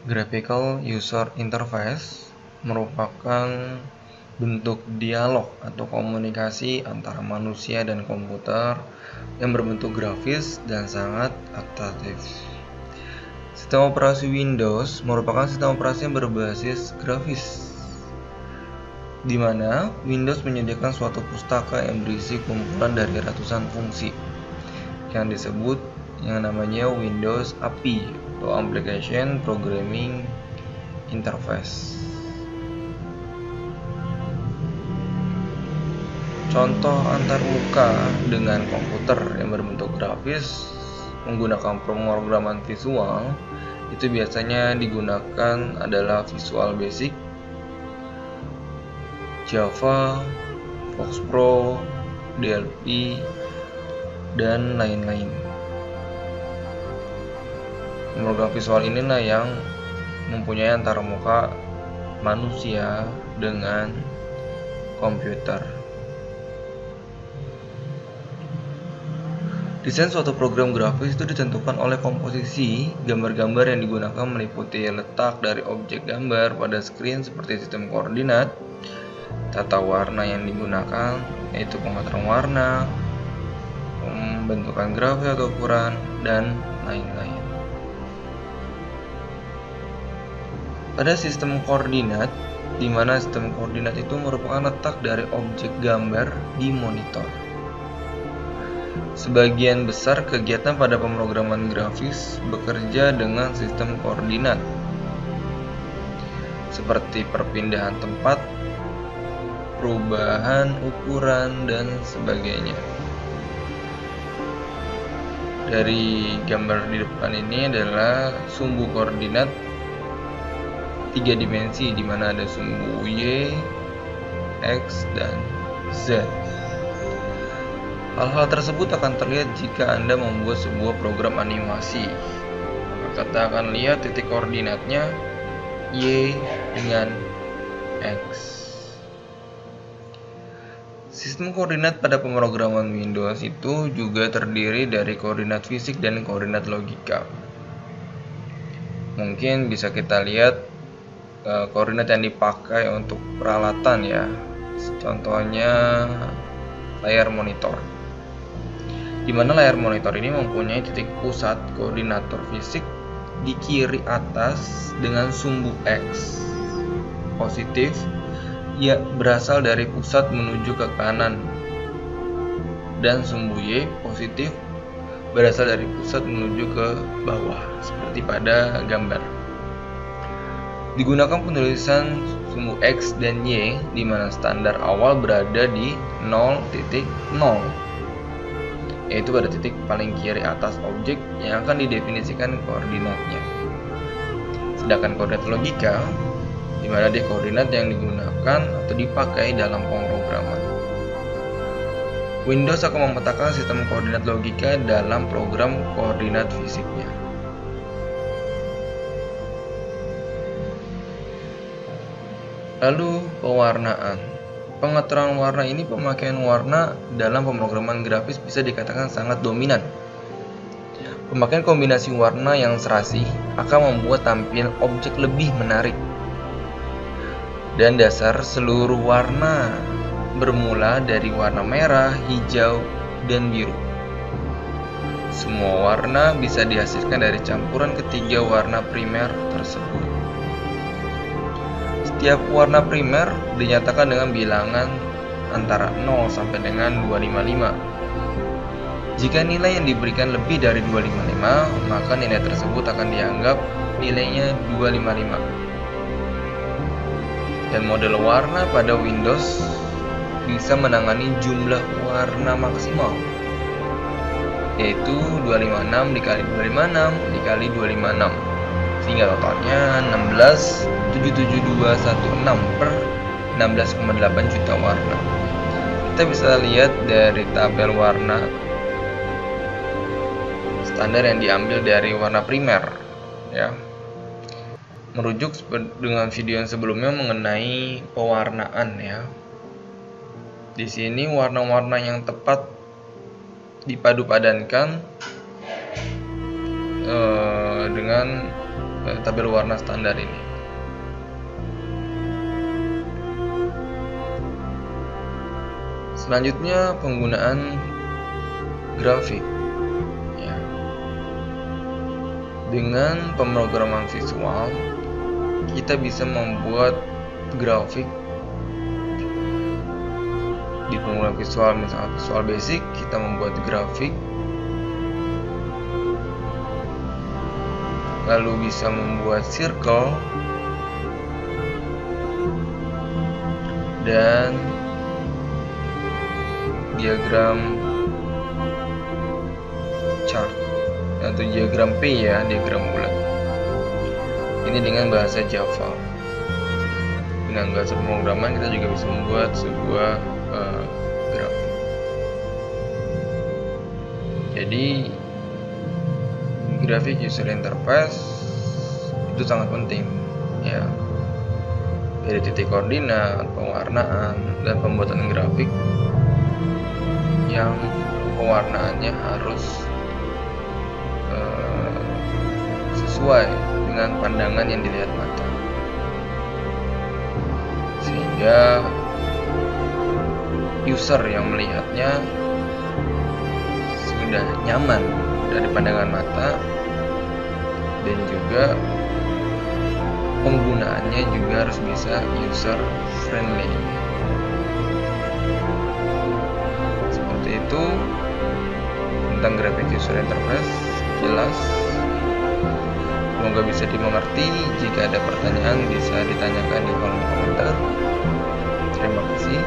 Graphical User Interface merupakan bentuk dialog atau komunikasi antara manusia dan komputer yang berbentuk grafis dan sangat adaptif. Sistem operasi Windows merupakan sistem operasi yang berbasis grafis, di mana Windows menyediakan suatu pustaka yang berisi kumpulan dari ratusan fungsi yang disebut yang namanya Windows API atau Application Programming Interface. Contoh antarmuka dengan komputer yang berbentuk grafis menggunakan pemrograman visual itu biasanya digunakan adalah Visual Basic, Java, Fox Pro, DLP, dan lain-lain. Program visual inilah yang mempunyai antarmuka manusia dengan komputer. Desain suatu program grafis itu ditentukan oleh komposisi gambar-gambar yang digunakan meliputi letak dari objek gambar pada screen seperti sistem koordinat, tata warna yang digunakan yaitu pengaturan warna, pembentukan grafis atau ukuran, dan lain-lain. Pada sistem koordinat, di mana sistem koordinat itu merupakan letak dari objek gambar di monitor. Sebagian besar kegiatan pada pemrograman grafis bekerja dengan sistem koordinat, seperti perpindahan tempat, perubahan ukuran, dan sebagainya. Dari gambar di depan ini adalah sumbu koordinat 3 dimensi, di mana ada sumbu Y, X, dan Z. Hal-hal tersebut akan terlihat jika Anda membuat sebuah program animasi. Maka kita akan lihat titik koordinatnya Y dengan X. Sistem koordinat pada pemrograman Windows itu juga terdiri dari koordinat fisik dan koordinat logika. Mungkin bisa kita lihat koordinat yang dipakai untuk peralatan ya. Contohnya layar monitor, di mana layar monitor ini mempunyai titik pusat koordinator fisik di kiri atas dengan sumbu X positif ya berasal dari pusat menuju ke kanan, dan sumbu Y positif berasal dari pusat menuju ke bawah seperti pada gambar. Digunakan penulisan sumbu X dan Y, di mana standar awal berada di 0.0, yaitu pada titik paling kiri atas objek yang akan didefinisikan koordinatnya. Sedangkan koordinat logika, di mana dia koordinat yang digunakan atau dipakai dalam pemrograman. Windows akan memetakan sistem koordinat logika dalam program koordinat fisiknya. Lalu pewarnaan. Pengaturan warna ini, pemakaian warna dalam pemrograman grafis bisa dikatakan sangat dominan. Pemakaian kombinasi warna yang serasi akan membuat tampilan objek lebih menarik. Dan dasar seluruh warna bermula dari warna merah, hijau, dan biru. Semua warna bisa dihasilkan dari campuran ketiga warna primer tersebut. Setiap warna primer dinyatakan dengan bilangan antara 0 sampai dengan 255. Jika nilai yang diberikan lebih dari 255, maka nilai tersebut akan dianggap nilainya 255. Dan model warna pada Windows bisa menangani jumlah warna maksimal, yaitu 256 dikali 256 dikali 256, sehingga totalnya 16,77216 per 16,8 juta warna. Kita bisa lihat dari tabel warna standar yang diambil dari warna primer ya. Merujuk dengan video yang sebelumnya mengenai pewarnaan ya. Di sini warna-warna yang tepat dipadu-padankan dengan tabel warna standar ini. Selanjutnya penggunaan grafik. Ya. Dengan pemrograman visual, kita bisa membuat grafik di penggunaan visual, misalnya Visual Basic, kita membuat grafik, lalu bisa membuat circle dan diagram chart atau diagram P ya, diagram bulat. Ini dengan bahasa Java. Dengan bahasa pemrograman kita juga bisa membuat sebuah grafik. Jadi grafik user interface itu sangat penting ya. Dari titik koordinat, pewarnaan, dan pembuatan grafik yang pewarnaannya harus sesuai dengan pandangan yang dilihat mata, sehingga user yang melihatnya sudah nyaman dari pandangan mata, dan juga penggunaannya juga harus bisa user friendly. Seperti itu tentang graphic user interface. Jelas, semoga bisa dimengerti. Jika ada pertanyaan bisa ditanyakan di kolom komentar. Terima kasih.